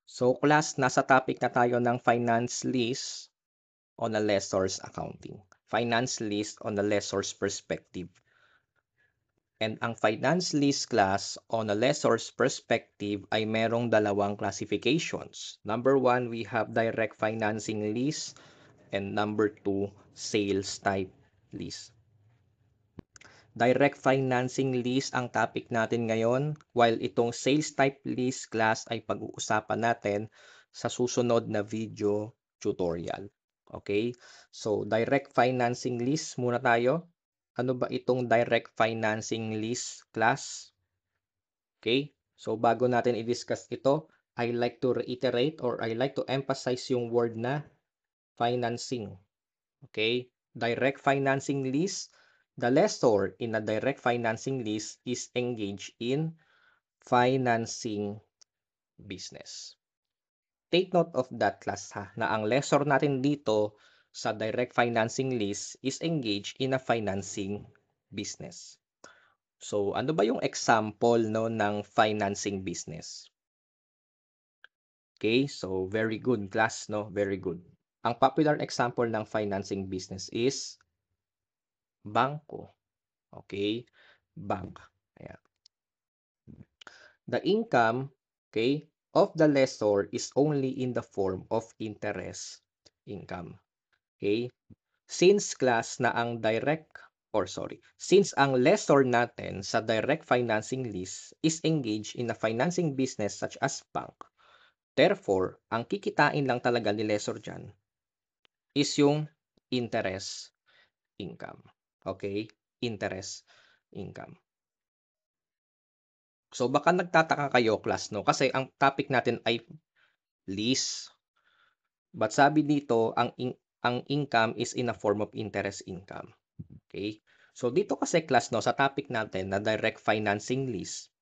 So class, nasa topic na tayo ng finance lease on a lessor's accounting. Finance lease on a lessor's perspective. And ang finance lease class on a lessor's perspective ay merong dalawang classifications. Number one, we have direct financing lease, and number two, sales type lease. Direct financing lease ang topic natin ngayon, while itong sales type lease class ay pag-uusapan natin sa susunod na video tutorial. Okay? So, direct financing lease muna tayo. Ano ba itong direct financing lease class? Okay? So, bago natin i-discuss ito, I like to reiterate or I like to emphasize yung word na financing. Okay? Direct financing lease. The lessor in a direct financing lease is engaged in financing business. Take note of that class ha, na ang lessor natin dito sa direct financing lease is engaged in a financing business. So, ano ba yung example no ng financing business? Okay, so very good class, no? Very good. Ang popular example ng financing business is bangko. Okay, bank. Ayan. The income, okay, of the lessor is only in the form of interest income. Okay? Since class na ang since ang lessor natin sa direct financing lease is engaged in a financing business such as bank, therefore, ang kikitain lang talaga ni lessor dyan is yung interest income. Okay? Interest income. So baka nagtataka kayo class, no? Kasi ang topic natin ay lease. But sabi dito, ang income is in a form of interest income. Okay? So dito kasi class, no, sa topic natin na direct financing lease,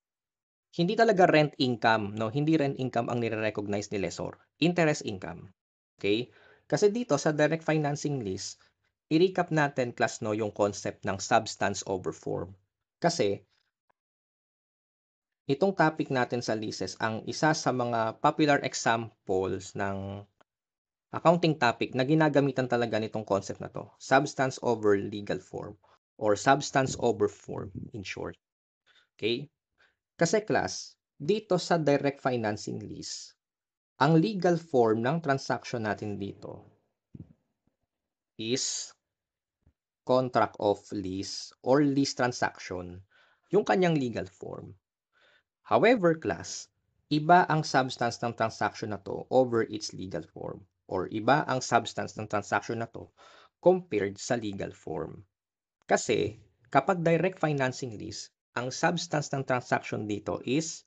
hindi talaga rent income, no? Hindi rent income ang nire-recognize ni lessor. Interest income. Okay? Kasi dito sa direct financing lease, i-recap natin class, no, yung concept ng substance over form. Kasi itong topic natin sa leases, ang isa sa mga popular examples ng accounting topic na ginagamitan talaga nitong concept na to, substance over legal form or substance over form in short. Okay? Kasi class, dito sa direct financing lease, ang legal form ng transaction natin dito is contract of lease or lease transaction, yung kanyang legal form. However, class, iba ang substance ng transaction na to over its legal form, or iba ang substance ng transaction na to compared sa legal form. Kasi kapag direct financing lease, ang substance ng transaction dito is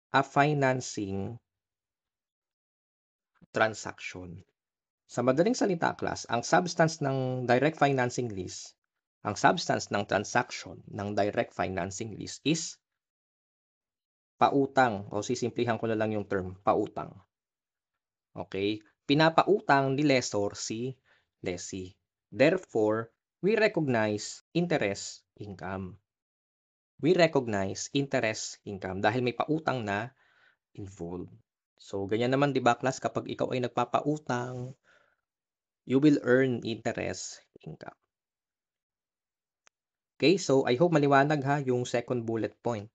a financing transaction. Sa madaling salita class, ang substance ng direct financing lease, ang substance ng transaction ng direct financing lease is pautang, o sisimplihan ko na lang yung term, pautang. Okay? Pinapautang ni lessor si lessee. Therefore, we recognize interest income. We recognize interest income dahil may pautang na involved. So, ganyan naman 'di ba class, kapag ikaw ay nagpapautang, you will earn interest income. Okay, so I hope maliwanag ha yung second bullet point,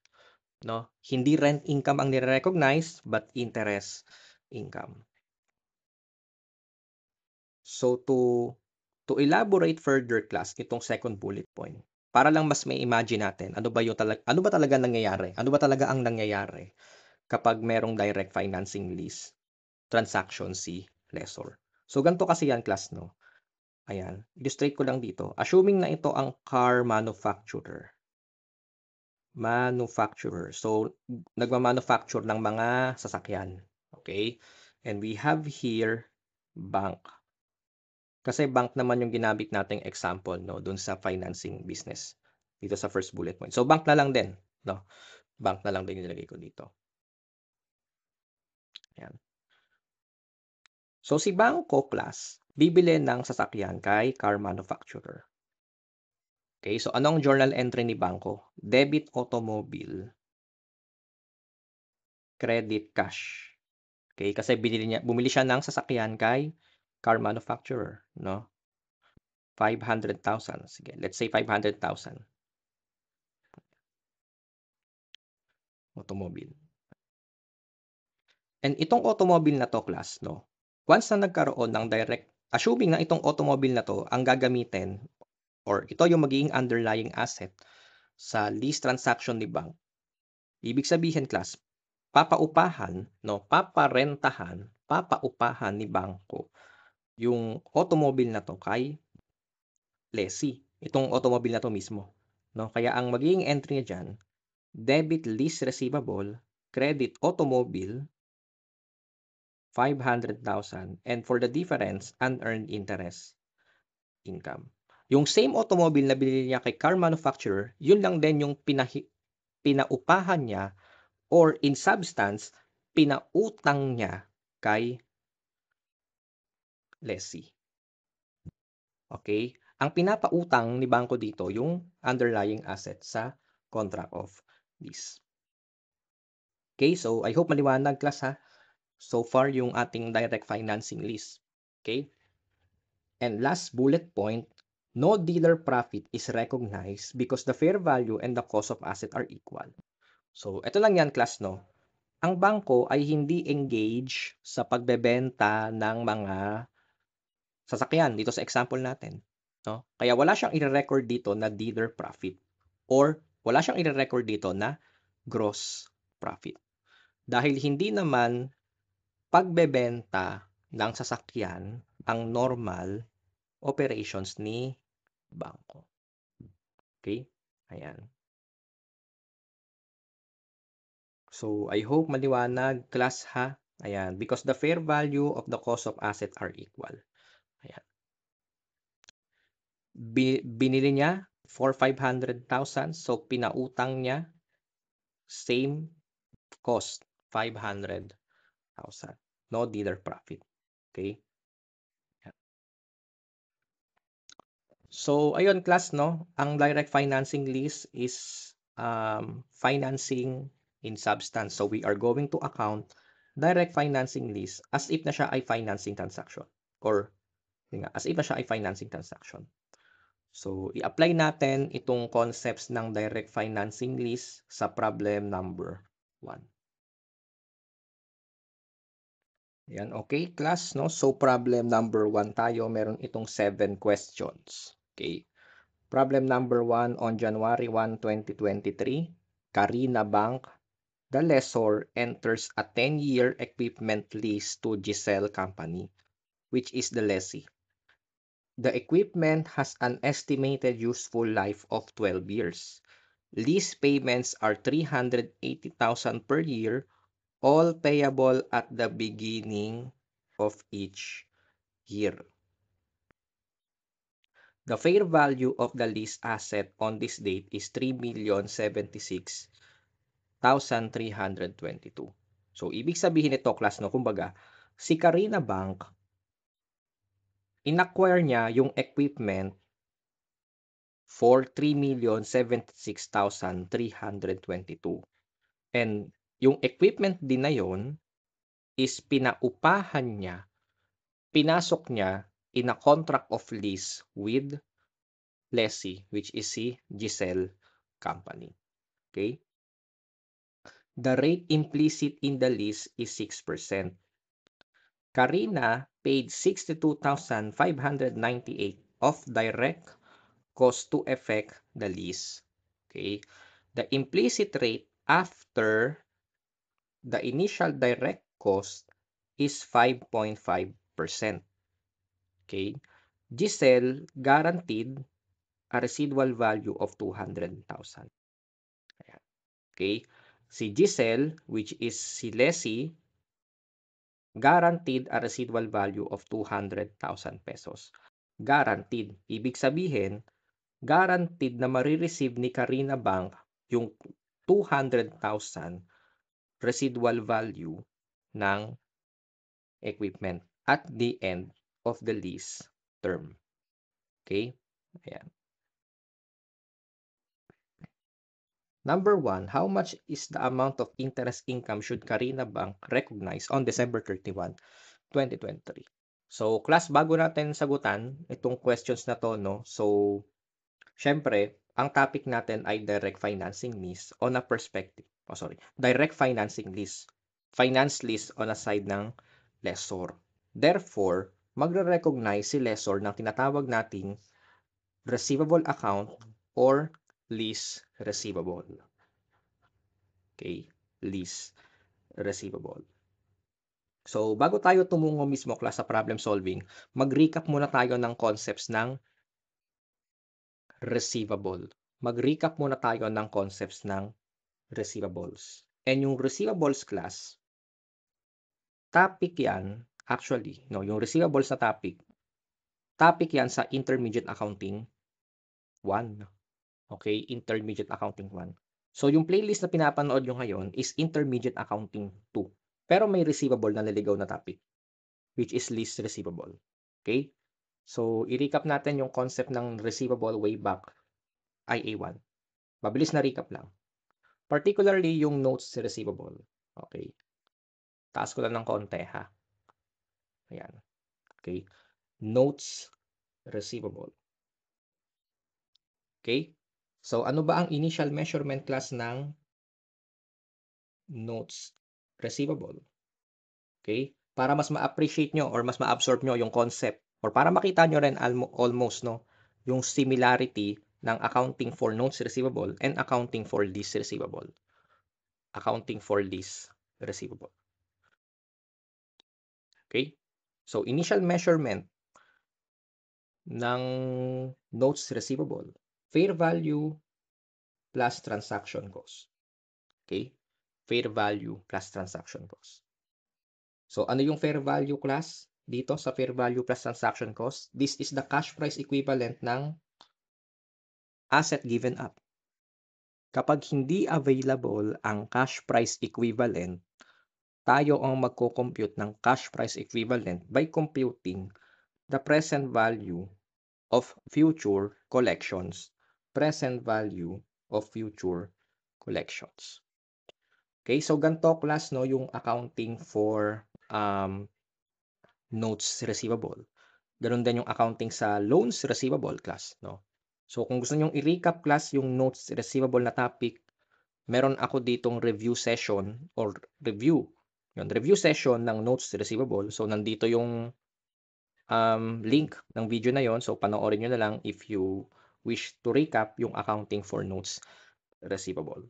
no? Hindi rent income ang nire-recognize but interest income. So to elaborate further class itong second bullet point, para lang mas may imagine natin ano ba talaga nangyayari? Ano ba talaga ang nangyayari kapag merong direct financing lease transaction si lessor? So ganito kasi yan class, no? Ayan, illustrate ko lang dito. Assuming na ito ang car manufacturer. So nagma-manufacture ng mga sasakyan. Okay? And we have here bank. Kasi bank naman yung ginamit nating example, no, dun sa financing business dito sa first bullet point. So bank na lang din, no? Bank na lang din nilagay ko dito. Ayan. So si Bangko class, bibili ng sasakyan kay car manufacturer. Okay, so anong journal entry ni Bangko? Debit automobile, credit cash. Okay, kasi bumili siya ng sasakyan kay car manufacturer, no? 500,000. Sige, let's say 500,000. Automobile. And itong automobile na to, class, no? Once na nagkaroon ng assuming na itong automobile na to ang gagamitin or ito yung magiging underlying asset sa lease transaction ni bank, ibig sabihin, class, papaupahan ni bangko yung automobile na to kay lessee, itong automobile na to mismo, no? Kaya ang magiging entry niya dyan, debit lease receivable, credit automobile, 500,000, and for the difference, unearned interest income. Yung same automobile na binili niya kay car manufacturer, yun lang din yung pinaupahan niya or in substance, pinautang niya kay lessee. Okay? Ang pinapautang ni bangko dito yung underlying asset sa contract of lease. Okay, so I hope maliwanag, class, ha. So far yung ating direct financing lease. Okay? And last bullet point, no dealer profit is recognized because the fair value and the cost of asset are equal. So ito lang yan, class, no. Ang bangko ay hindi engage sa pagbebenta ng mga sasakyan dito sa example natin, no? Kaya wala siyang i-record dito na dealer profit or wala siyang i-record dito na gross profit. Dahil hindi naman pagbebenta ng sasakyan ang normal operations ni bangko. Okay? Ayan. So, I hope maliwanag, class, ha? Ayan. Because the fair value of the cost of asset are equal. Ayan. Binili niya for 500,000. So, pinautang niya same cost, 500,000. No dealer profit. Okay? So, ayun, class, no? Ang direct financing lease is financing in substance. So, we are going to account direct financing lease as if na siya ay financing transaction or as if na siya ay financing transaction. So, i-apply natin itong concepts ng direct financing lease sa problem number 1. Yan, okay, class, no? So, problem number 1 tayo. Meron itong 7 questions. Okay. Problem number 1, on January 1, 2023, Carina Bank, the lessor, enters a 10-year equipment lease to Giselle Company, which is the lessee. The equipment has an estimated useful life of 12 years. Lease payments are 380,000 per year, all payable at the beginning of each year. The fair value of the lease asset on this date is 3,076,322. So, ibig sabihin ito, class, no, kumbaga, si Carina Bank, inacquire niya yung equipment for 3,076,322. And yung equipment din na yun is pinaupahan niya, pinasok niya in a contract of lease with lessee, which is si Giselle Company. Okay? The rate implicit in the lease is 6%. Carina paid 62,598 of direct cost to effect the lease. Okay? The implicit rate after the initial direct cost is 5.5%. Okay? Giselle guaranteed a residual value of 200,000. Okay? Si Giselle, which is si lessee, guaranteed a residual value of 200,000 pesos. Guaranteed. Ibig sabihin, guaranteed na marireceive ni Carina Bank yung 200,000 residual value ng equipment at the end of the lease term. Okay? Ayan. Number 1, how much is the amount of interest income should Carina Bank recognize on December 31, 2023? So, class, bago natin sagutan itong questions na to, no? So, syempre, ang topic natin ay direct financing lease on a perspective. Oh, sorry. Direct financing lease. Finance lease on a side ng lessor. Therefore, magre-recognize si lessor ng tinatawag nating receivable account or lease receivable. Okay? Lease receivable. So, bago tayo tumungo mismo class sa problem solving, mag-recap muna tayo ng concepts ng receivable. Mag-recap muna tayo ng concepts ng receivables. And yung receivables class, topic yan, actually, no, yung receivables na topic yan sa intermediate accounting 1. Okay, intermediate accounting 1. So, yung playlist na pinapanood nyo ngayon is intermediate accounting 2. Pero may receivable na naligaw na topic, which is lease receivable. Okay? So, i-recap natin yung concept ng receivable way back IA1. Mabilis na recap lang. Particularly yung notes receivable. Okay. Taas ko lang ng konti ha. Ayan. Okay. Notes receivable. Okay. So, ano ba ang initial measurement class ng notes receivable? Okay. Para mas ma-appreciate nyo or mas ma-absorb nyo yung concept or para makita nyo rin almost no, yung similarity ng accounting for notes receivable and accounting for lease receivable. Accounting for lease receivable. Okay? So, initial measurement ng notes receivable, fair value plus transaction cost. Okay? Fair value plus transaction cost. So, ano yung fair value class dito sa fair value plus transaction cost? This is the cash price equivalent ng asset given up. Kapag hindi available ang cash price equivalent, tayo ang magko-compute ng cash price equivalent by computing the present value of future collections. Present value of future collections. Okay, so ganito class no yung accounting for notes receivable. Ganun din yung accounting sa loans receivable class no. So kung gusto niyo i-recap class yung notes receivable na topic, meron ako ditong review session or review. Yung review session ng notes receivable. So nandito yung link ng video na yon. So panoorin nyo na lang if you wish to recap yung accounting for notes receivable.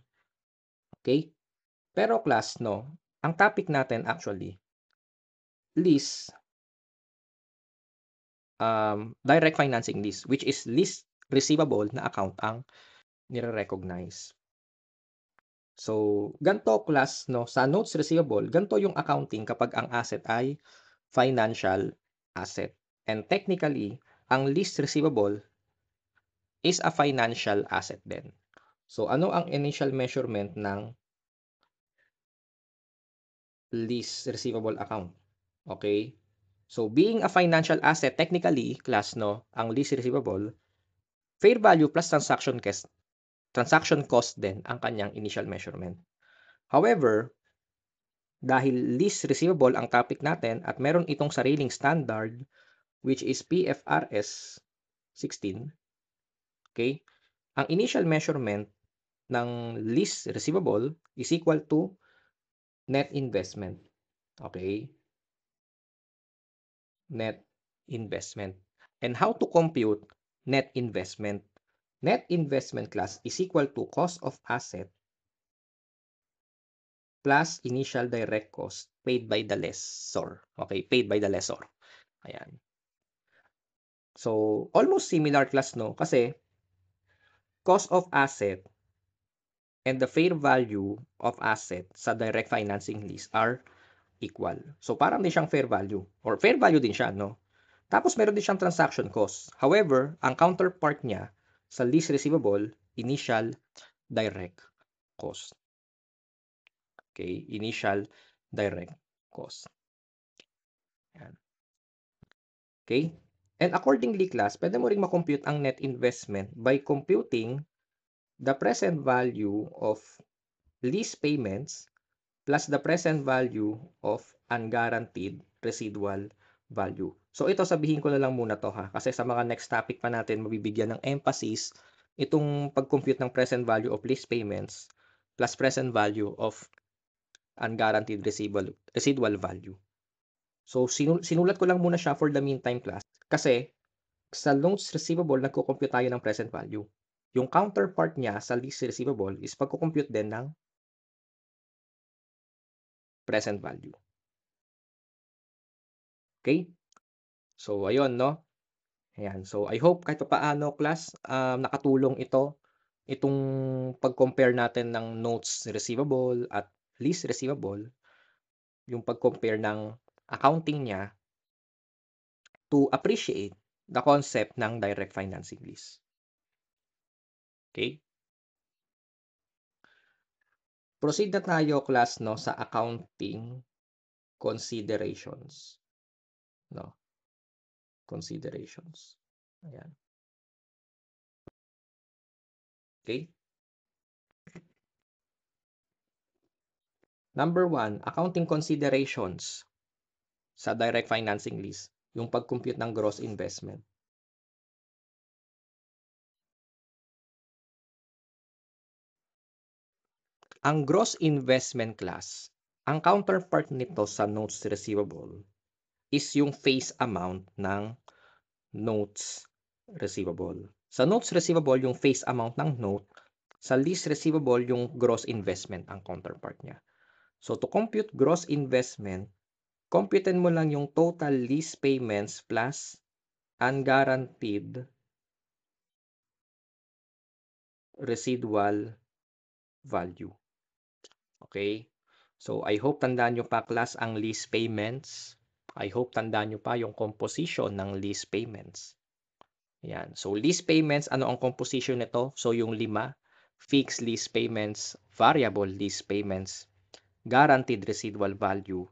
Okay? Pero class, no, ang topic natin actually, lease, direct financing lease, which is lease receivable na account ang nire-recognize. So, ganito class, no, sa notes receivable, ganito yung accounting kapag ang asset ay financial asset. And technically, ang lease receivable is a financial asset din. So, ano ang initial measurement ng lease receivable account? Okay? So, being a financial asset, technically, class, no, ang lease receivable, fair value plus transaction cost din ang kanyang initial measurement. However, dahil lease receivable ang topic natin at meron itong sariling standard, which is PFRS 16, okay, ang initial measurement ng lease receivable is equal to net investment. Okay? Net investment. And how to compute net investment? Net investment class is equal to cost of asset plus initial direct cost paid by the lessor. Okay, paid by the lessor. Ayan. So, almost similar class, no? Kasi, cost of asset and the fair value of asset sa direct financing lease are equal. So, parang din siyang fair value. Or fair value din siya, no? Tapos, meron din siyang transaction cost. However, ang counterpart niya sa lease receivable, initial direct cost. Okay? Initial direct cost. Yan. Okay? And accordingly, class, pwede mo ring makompute ang net investment by computing the present value of lease payments plus the present value of unguaranteed residual value. So ito sabihin ko na lang muna to ha, kasi sa mga next topic pa natin mabibigyan ng emphasis itong pag-compute ng present value of lease payments plus present value of unguaranteed residual value. So sinulat ko lang muna siya for the meantime class kasi sa notes receivable nagko-compute tayo ng present value. Yung counterpart niya sa lease receivable is pagko-compute din ng present value. Okay? So ayun no. Ayan. So I hope kahit paano class nakatulong itong pag-compare natin ng notes receivable at lease receivable, yung pag-compare ng accounting niya to appreciate the concept ng direct financing lease. Okay? Proceed na tayo class no sa accounting considerations. No. Considerations. Ayan. Okay? Number 1, accounting considerations sa direct financing lease, yung pag-compute ng gross investment. Ang gross investment class, ang counterpart nito sa notes receivable is yung face amount ng notes receivable. Sa notes receivable, yung face amount ng note. Sa lease receivable, yung gross investment ang counterpart niya. So to compute gross investment, computein mo lang yung total lease payments plus unguaranteed residual value. Okay? So I hope tandaan nyo pa class ang lease payments. I hope tandaan nyo pa yung composition ng lease payments. Yan. So lease payments, ano ang composition nito? So yung 5, fixed lease payments, variable lease payments, guaranteed residual value,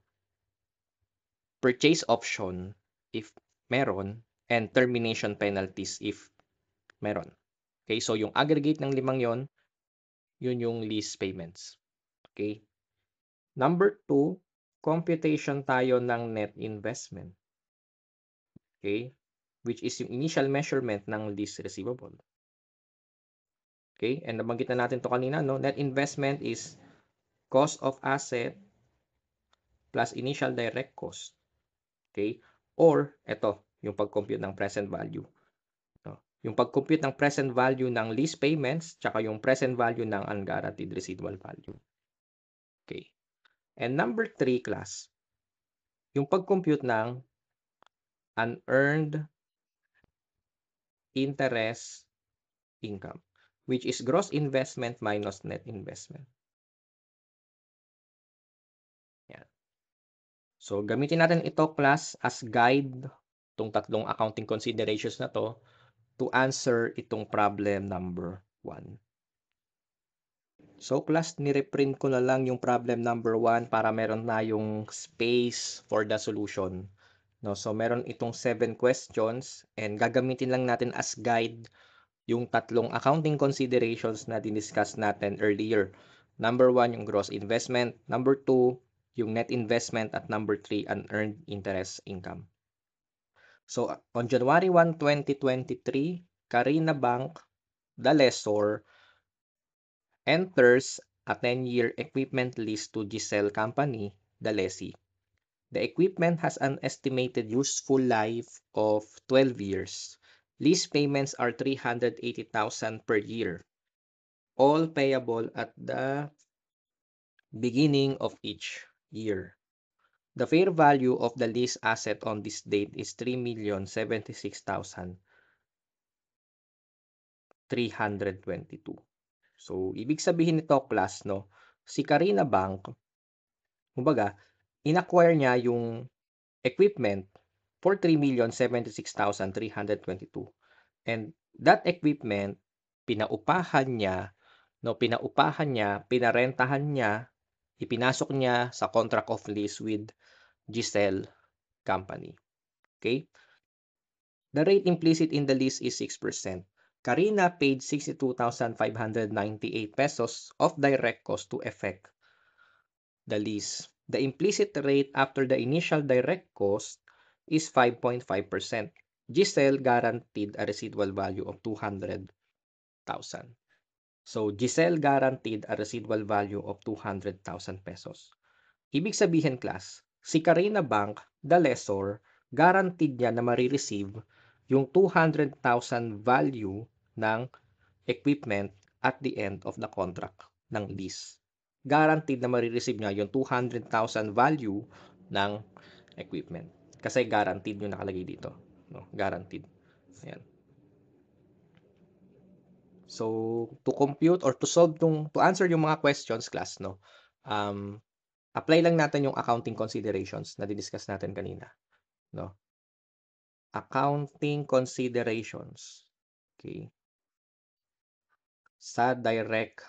purchase option if meron, and termination penalties if meron. Okay, so yung aggregate ng 5 yun yung lease payments. Okay. Number 2, computation tayo ng net investment. Okay, which is yung initial measurement ng lease receivable. Okay, and nabanggit na natin to kanina, no? Net investment is cost of asset plus initial direct cost. Okay, or ito, yung pag-compute ng present value. No? Yung pag-compute ng present value ng lease payments tsaka yung present value ng unguaranteed residual value. Okay. And number 3 class, yung pag-compute ng unearned interest income, which is gross investment minus net investment. Yan. So, gamitin natin ito class as guide, itong tatlong accounting considerations na to answer itong problem number 1. So class, nireprint ko na lang yung problem number 1 para meron tayong space for the solution. No, so meron itong 7 questions and gagamitin lang natin as guide yung tatlong accounting considerations na diniscuss natin earlier. Number 1, yung gross investment. Number 2, yung net investment. At number 3, unearned interest income. So on January 1, 2023, Carina Bank, the lessor, enters a 10-year equipment lease to Giselle Company, the lessee. The equipment has an estimated useful life of 12 years. Lease payments are 380,000 per year, all payable at the beginning of each year. The fair value of the lease asset on this date is 3,076,322. So, ibig sabihin nito class, no, si Carina Bank, kumbaga, inacquire niya yung equipment for 3,076,322. And that equipment, pinaupahan niya, pinarentahan niya, ipinasok niya sa contract of lease with Giselle Company. Okay? The rate implicit in the lease is 6%. Karina paid 62,598 pesos of direct cost to effect the lease. The implicit rate after the initial direct cost is 5.5%. Giselle guaranteed a residual value of 200,000. So, Giselle guaranteed a residual value of 200,000 pesos. Ibig sabihin, class, si Karina Bank, the lessor, guaranteed niya na marireceive yung 200,000 value ng equipment at the end of the contract ng lease. Guaranteed na marireceive niya yung 200,000 value ng equipment. Kasi guaranteed yung nakalagay dito. No? Guaranteed. Ayan. So, to compute or to solve to answer yung mga questions, class, no? Apply lang natin yung accounting considerations na didiscuss natin kanina, no? Accounting considerations. Okay. Sa direct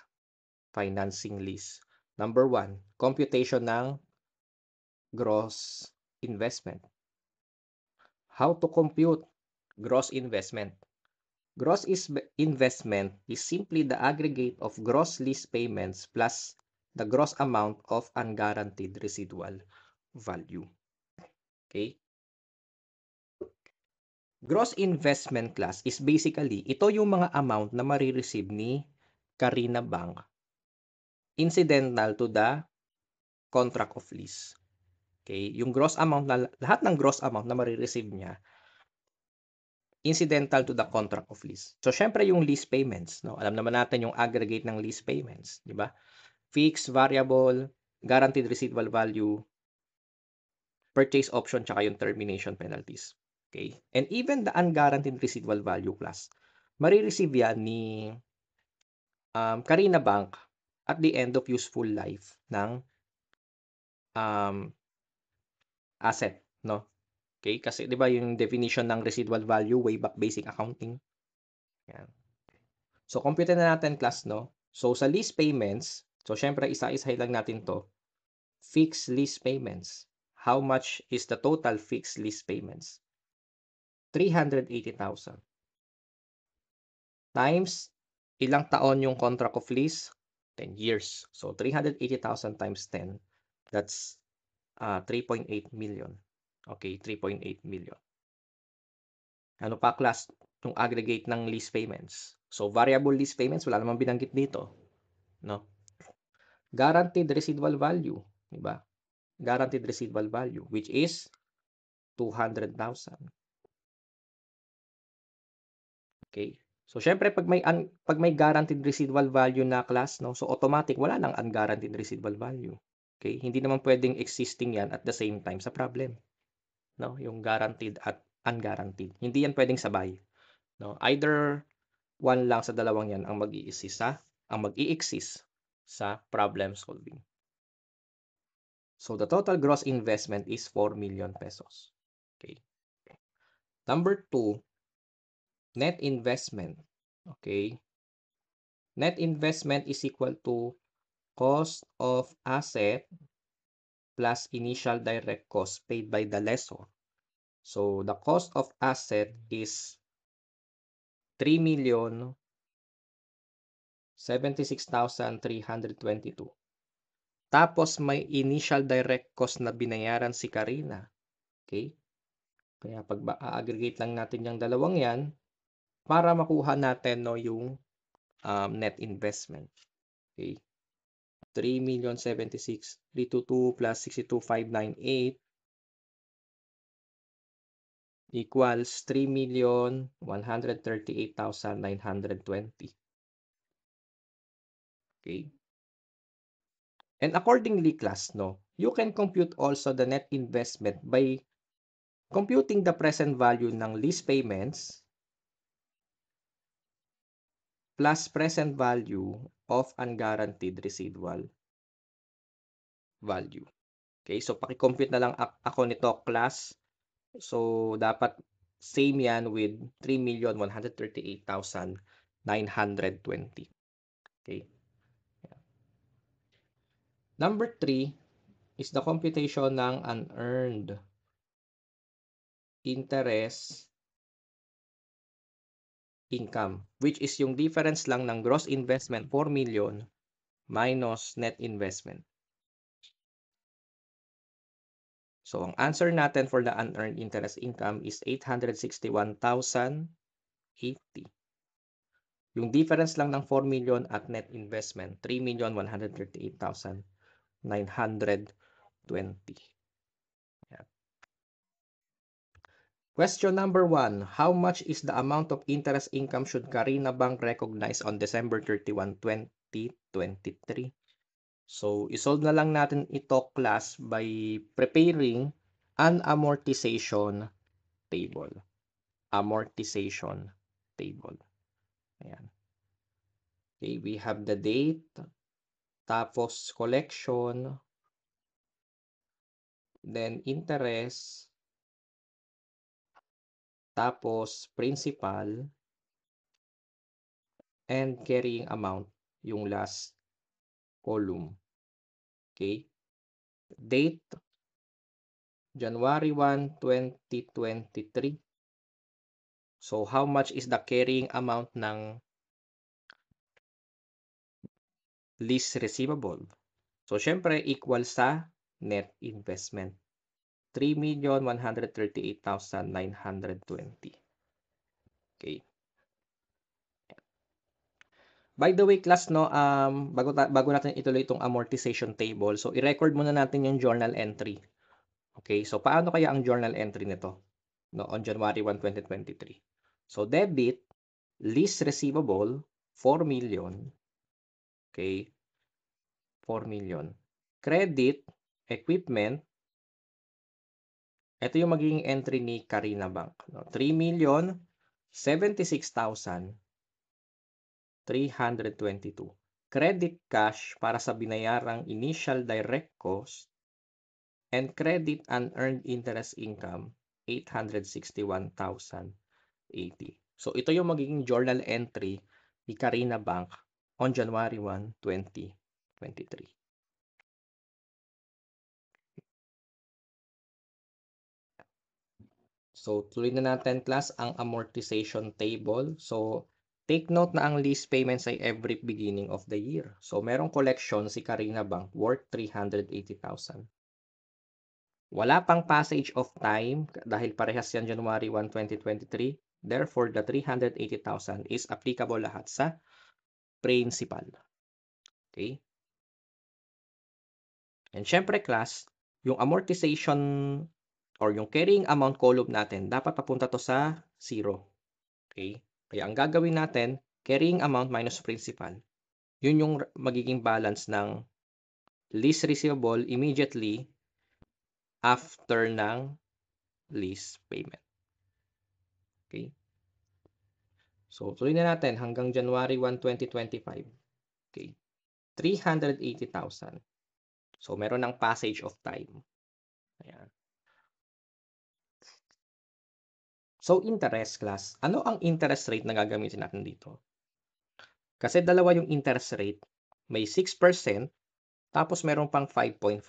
financing lease. Number 1, computation ng gross investment. How to compute gross investment? Gross investment is simply the aggregate of gross lease payments plus the gross amount of unguaranteed residual value. Okay? Gross investment, class, is basically, ito yung mga amount na marireceive ni Karina Bank incidental to the contract of lease. Okay? Yung gross amount, lahat ng gross amount na marireceive niya incidental to the contract of lease. So, syempre yung lease payments, no? Alam naman natin yung aggregate ng lease payments, di ba? Fixed, variable, guaranteed residual value, purchase option, tsaka yung termination penalties. Okay? And even the unguaranteed residual value, class, marireceive yan ni Karina Bank at the end of useful life ng asset, no? Okay? Kasi 'di ba yung definition ng residual value way back basic accounting. Yan. So compute na natin, class, no? So sa lease payments, so syempre isa-isahin lang natin 'to. Fixed lease payments. How much is the total fixed lease payments? 380,000. Times ilang taon yung contract of lease? 10 years. So 380,000 times 10, that's 3.8 million. Okay, 3.8 million. Ano pa, class? Yung aggregate ng lease payments. So variable lease payments, wala namang binanggit dito, no? Guaranteed residual value, di ba? Guaranteed residual value, which is 200,000. Okay? So syempre pag may guaranteed residual value na, class, no? So automatic wala nang unguaranteed residual value. Okay? Hindi naman pwedeng existing 'yan at the same time sa problem. No? Yung guaranteed at unguaranteed. Hindi yan pwedeng sabay, no? Either one lang sa dalawang 'yan ang mag-i-exist sa problem solving. So the total gross investment is 4 million pesos. Okay? Number 2, net investment. Okay? Net investment is equal to cost of asset plus initial direct cost paid by the lessor. So the cost of asset is 3,076,322. Tapos may initial direct cost na binayaran si Karina. Okay? Kaya pag a-aggregate lang natin yung dalawang yan para makuha natin, no, yung net investment. Okay? 3,076,322 plus 62,598 equals 3,138,920. Okay? And accordingly, class, no, you can compute also the net investment by computing the present value ng lease payments plus present value of unguaranteed residual value. Okay, so paki-compute na lang ako nito, class. So dapat same yan with 3,138,920. Okay. Number 3 is the computation ng unearned interest income, which is yung difference lang ng gross investment 4 million minus net investment. So, ang answer natin for the unearned interest income is 861,080. Yung difference lang ng 4 million at net investment, 3,138,920. Yan. Question number 1. How much is the amount of interest income should Carina Bank recognize on December 31, 2023? So, isolve na lang natin ito, class, by preparing an amortization table. Amortization table. Ayan. Okay, we have the date, tapos collection, then interest, tapos principal, and carrying amount, yung last column. Okay? Date, January 1, 2023. So, how much is the carrying amount ng lease receivable? So, syempre, equal sa net investment. 3,138,920. Okay. By the way, class, no, bago natin ituloy itong amortization table, so i-record muna natin yung journal entry. Okay, so paano kaya ang journal entry nito? No, on January 1, 2023. So, debit, lease receivable, 4 million. Okay, 4 million. Credit, equipment, ito yung magiging entry ni Carina Bank. No? 3,076,322. Credit cash para sa binayarang initial direct cost and credit unearned interest income, 861,080. So, ito yung magiging journal entry ni Carina Bank on January 1, 2023. So, tuloy na natin, class, ang amortization table. So, take note na ang lease payments ay every beginning of the year. So, merong collection si Carina Bank worth 380,000. Wala pang passage of time dahil parehas yan January 1, 2023. Therefore, the 380,000 is applicable lahat sa principal. Okay? And syempre, class, yung amortization or yung carrying amount column natin, dapat papunta to sa 0. Okay? Kaya ang gagawin natin, carrying amount minus principal. Yun yung magiging balance ng lease receivable immediately after ng lease payment. Okay? So, tuloy na natin hanggang January 1, 2025. Okay? 380,000. So, meron ng passage of time. Ayan. So, interest, class. Ano ang interest rate na gagamitin natin dito? Kasi dalawa yung interest rate. May 6%, tapos meron pang 5.5%.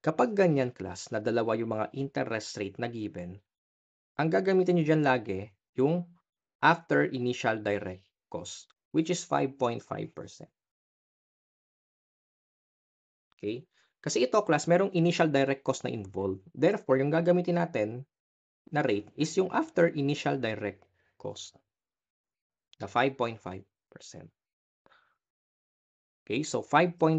Kapag ganyan, class, na dalawa yung mga interest rate na given, ang gagamitin nyo dyan lagi yung after initial direct cost, which is 5.5%. Okay? Kasi ito, class, merong initial direct cost na involved. Therefore, yung gagamitin natin na rate is yung after initial direct cost, the 5.5%. Okay, so 5.5%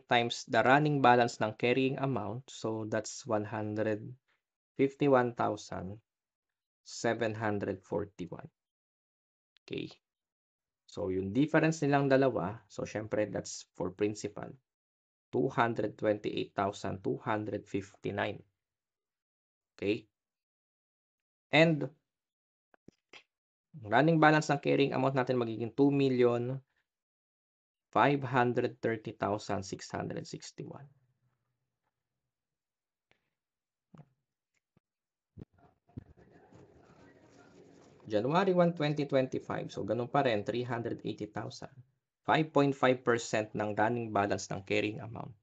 times the running balance ng carrying amount, so that's 151,741. Okay. So, yung difference nilang dalawa, so syempre that's for principal, 228,259. Okay? And running balance ng carrying amount natin magiging 2,530,661. January 1, 2025. So, ganun pa rin, 380,000. 5.5% ng running balance ng carrying amount.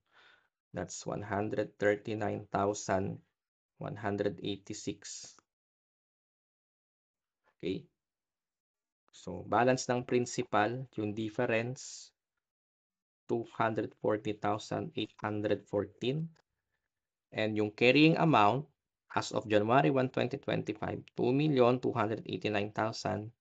That's 139,186. Okay. So, balance ng principal, yung difference, 240,814. And yung carrying amount as of January 1, 2025, 2,289,847.